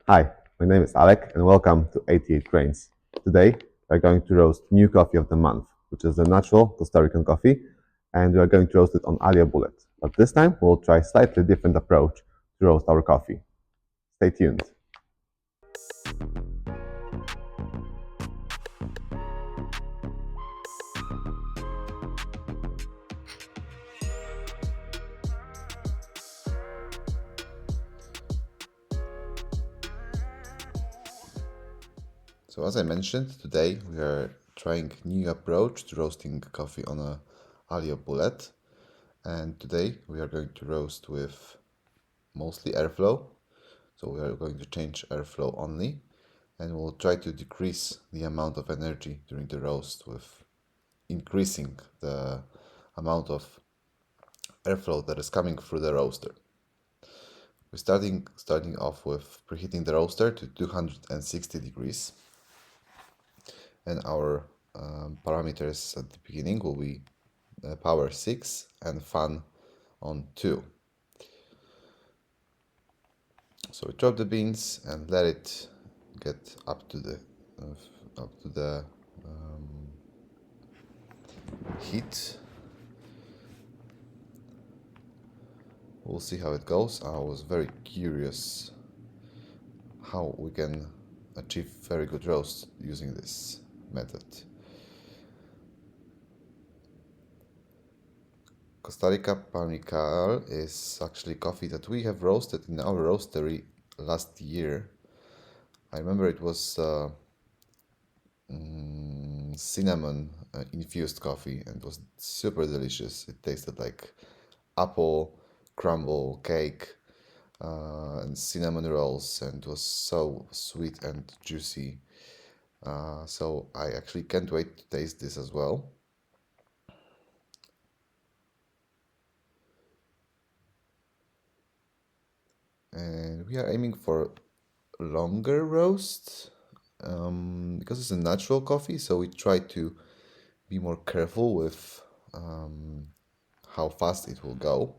Hi, my name is Alek and welcome to 88 Grains. Today we're going to roast new coffee of the month, which is the natural Costa Rican coffee, and we are going to roast it on Aillio Bullet. But this time we'll try a slightly different approach to roast our coffee. Stay tuned. So as I mentioned, today we are trying a new approach to roasting coffee on a Aillio Bullet. And today we are going to roast with mostly airflow. So we are going to change airflow only, and we'll try to decrease the amount of energy during the roast with increasing the amount of airflow that is coming through the roaster. We're starting off with preheating the roaster to 260 degrees, and our parameters at the beginning will be power 6 and fan on 2. So we drop the beans and let it get up to the heat. We'll see how it goes. I was very curious how we can achieve very good roast using this method. Costa Rica Palmichal is actually coffee that we have roasted in our roastery last year. I remember it was cinnamon infused coffee, and it was super delicious. It tasted like apple crumble cake and cinnamon rolls, and it was so sweet and juicy. So I actually can't wait to taste this as well. And we are aiming for longer roast because it's a natural coffee, so we try to be more careful with how fast it will go.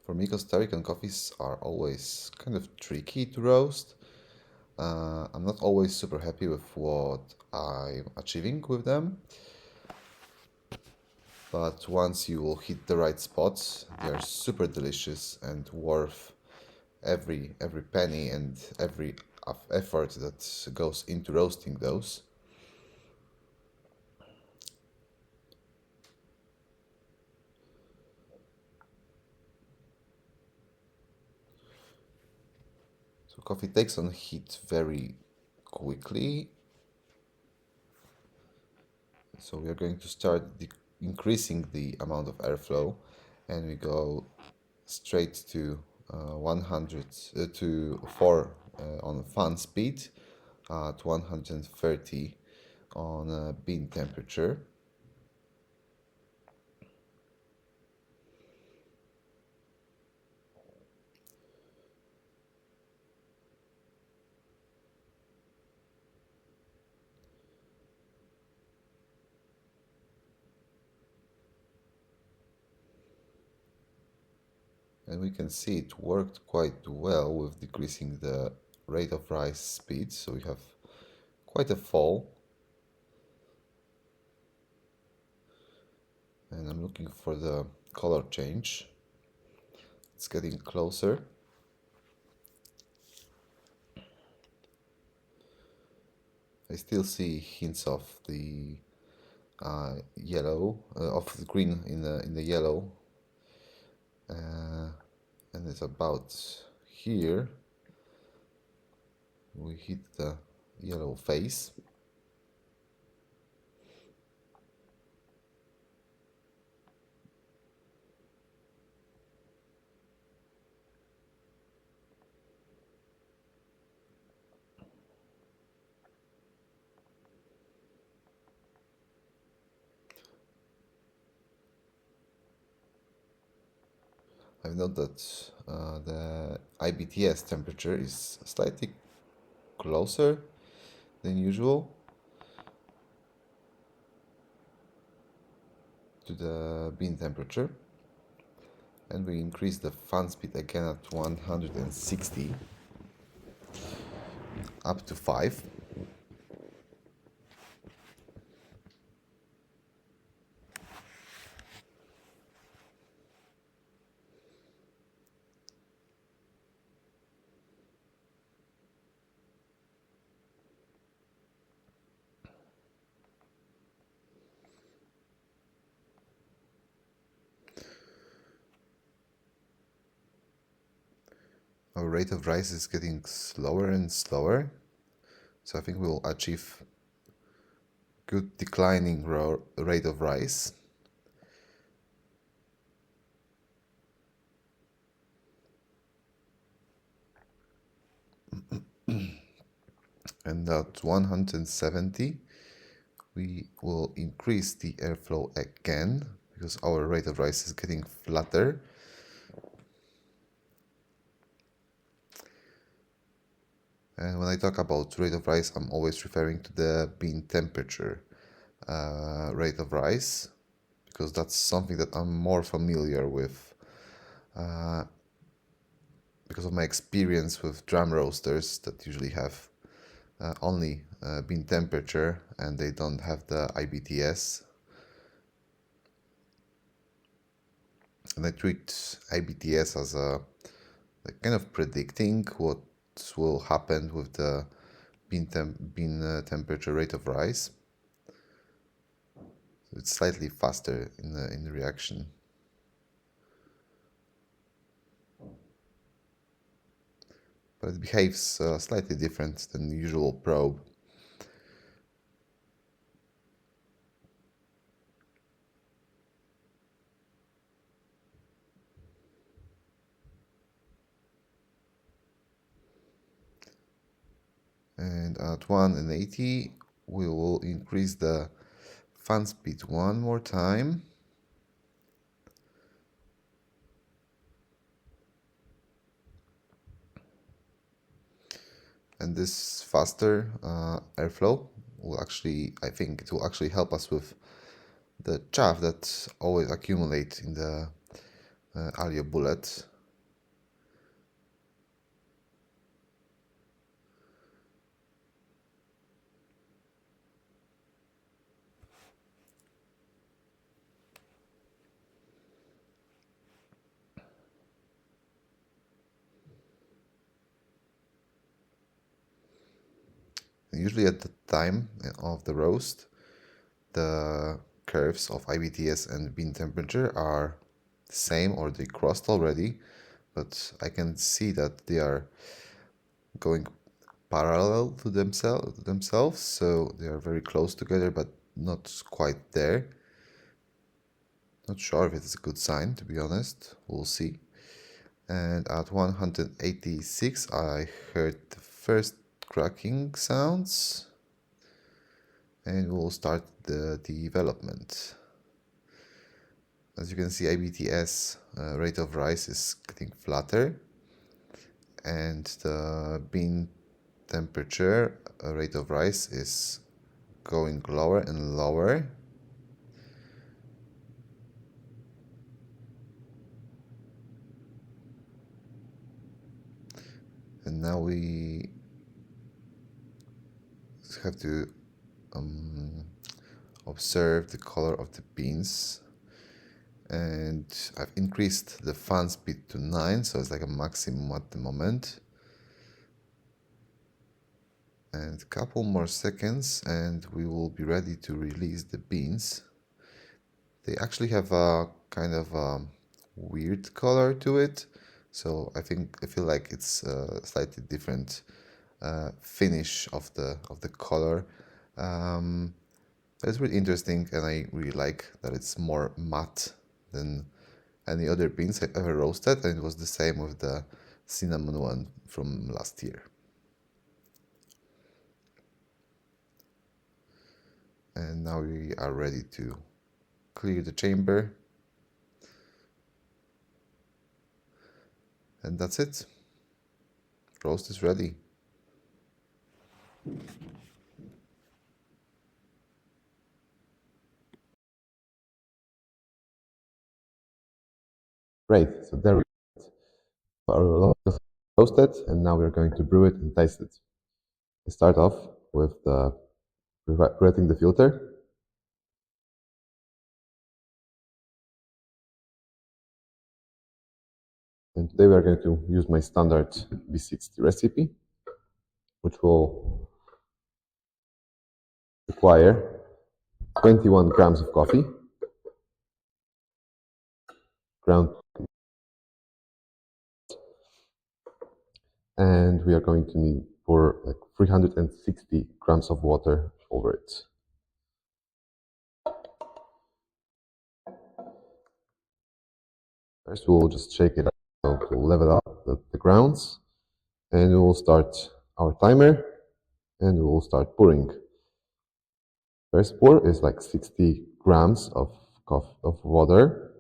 For me, Costa Rican coffees are always kind of tricky to roast. I'm not always super happy with what I'm achieving with them, but once you will hit the right spots, they are super delicious and worth every penny and every effort that goes into roasting those. So coffee takes on heat very quickly. So we are going to start increasing the amount of airflow, and we go straight to 100 to 4 on fan speed at 130 on bean temperature. And we can see it worked quite well with decreasing the rate of rise speed, so we have quite a fall. And I'm looking for the color change. It's getting closer. I still see hints of the yellow, of the green in the yellow, and it's about here. We hit the yellow face. I've noted that the IBTS temperature is slightly closer than usual to the bean temperature, and we increase the fan speed again at 160 up to 5. Our rate of rise is getting slower and slower, so I think we'll achieve good declining rate of rise. And at 170 we will increase the airflow again because our rate of rise is getting flatter. And when I talk about rate of rise, I'm always referring to the bean temperature rate of rise, because that's something that I'm more familiar with because of my experience with drum roasters that usually have only bean temperature and they don't have the IBTS. And I treat IBTS as a kind of predicting what will happen with the bean temperature rate of rise. So it's slightly faster in the reaction. But it behaves slightly different than the usual probe. And at 180 we will increase the fan speed one more time. And this faster airflow will actually, I think it will actually help us with the chaff that always accumulates in the Aillio Bullet. Usually at the time of the roast, the curves of IBTS and bean temperature are the same or they crossed already, but I can see that they are going parallel to themselves, so they are very close together but not quite there. Not sure if it's a good sign, to be honest. We'll see. And at 186 I heard the first cracking sounds, and we'll start the development. As you can see, IBTS rate of rise is getting flatter, and the bean temperature rate of rise is going lower and lower. And now we have to observe the color of the beans. And I've increased the fan speed to 9, so it's like a maximum at the moment. And a couple more seconds and we will be ready to release the beans. They actually have a kind of weird color to it, so I feel like it's a slightly different finish of the color. It's really interesting, and I really like that it's more matte than any other beans I've ever roasted, and it was the same with the cinnamon one from last year. And now we are ready to clear the chamber. And that's it. Roast is ready. Great. So there we go. Our lot is roasted, and now we're going to brew it and taste it. We start off with creating the filter. And today we are going to use my standard B60 recipe, which will require 21 grams of coffee, ground, and we are going to need pour like 360 grams of water over it. First, we'll just shake it up to level up the grounds, and we will start our timer, and we will start pouring. First pour is like 60 grams of water,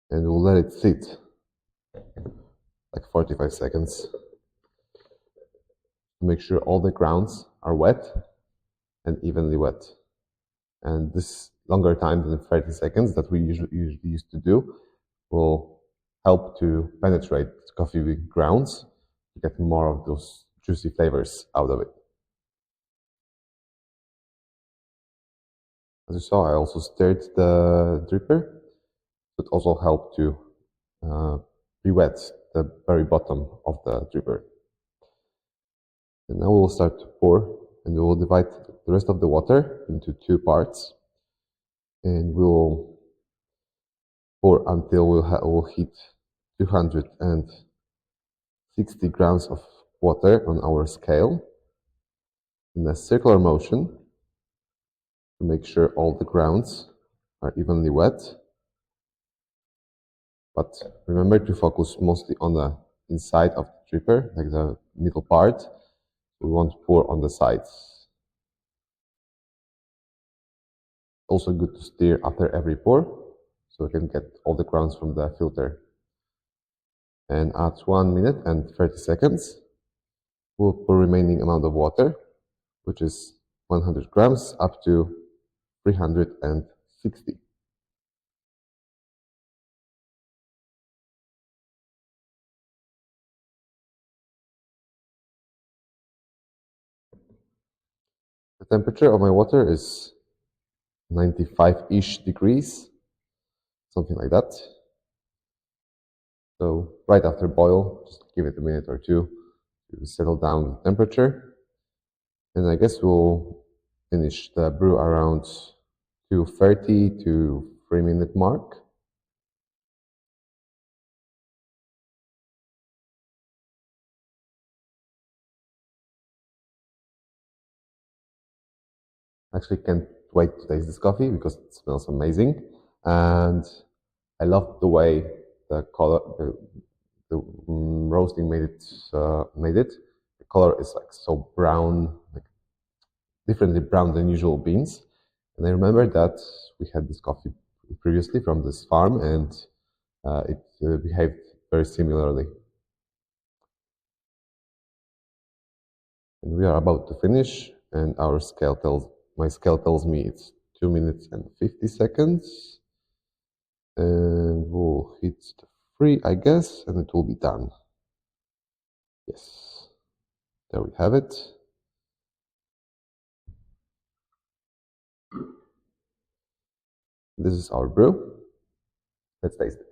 and we'll let it sit like 45 seconds to make sure all the grounds are wet and evenly wet. And this longer time than 30 seconds that we usually used to do will help to penetrate coffee grounds to get more of those juicy flavors out of it. As you saw, I also stirred the dripper. It also helped to re-wet the very bottom of the dripper. And now we will start to pour, and we will divide the rest of the water into two parts. And we will pour until we'll hit 260 grams of water on our scale in a circular motion to make sure all the grounds are evenly wet. But remember to focus mostly on the inside of the dripper, like the middle part. We won't pour on the sides. Also good to stir after every pour, so we can get all the grounds from the filter. And at 1 minute and 30 seconds, we'll pour remaining amount of water, which is 100 grams up to 360. The temperature of my water is 95-ish degrees, something like that. So right after boil, just give it a minute or two to settle down the temperature. And I guess we'll finish the brew around 2:30 to 3-minute mark. Actually can't wait to taste this coffee because it smells amazing. And I love the way the color, the roasting made it. The color is like so brown, like differently brown than usual beans. And I remember that we had this coffee previously from this farm, and it behaved very similarly. And we are about to finish, and my scale tells me it's 2 minutes and 50 seconds. And we'll hit the 3, I guess, and it will be done. Yes, there we have it. This is our brew. Let's taste it.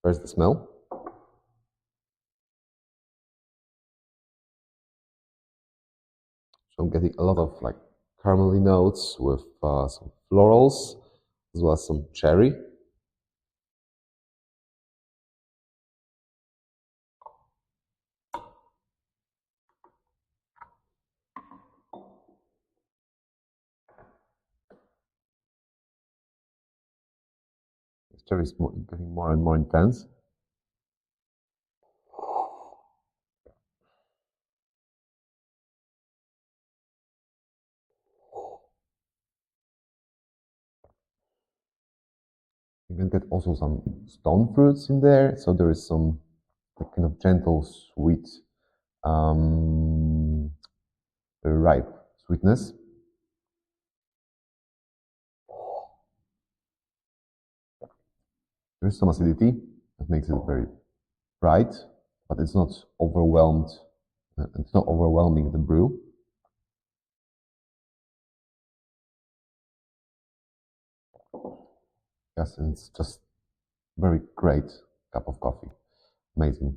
First, the smell. So I'm getting a lot of like caramely notes with some florals, as well as some cherry. The cherry is getting more and more intense. You can get also some stone fruits in there, so there is some kind of gentle, sweet, very ripe sweetness. There's some acidity that makes it very bright, but it's not overwhelmed. It's not overwhelming the brew. Yes, and it's just very great cup of coffee. Amazing.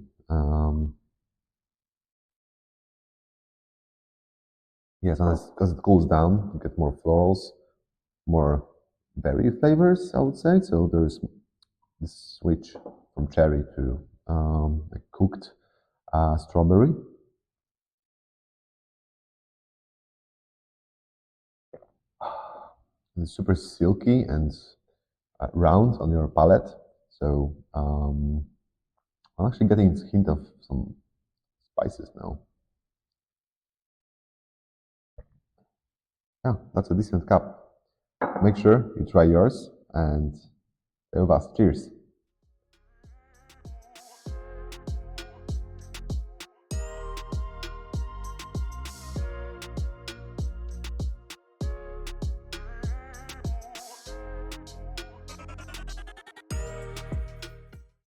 Yes, and as it cools down, you get more florals, more berry flavors, I would say. So there's this switch from cherry to like cooked strawberry. It's super silky and round on your palate. So I'm actually getting a hint of some spices now. Yeah, that's a decent cup. Make sure you try yours and stay with us. Cheers.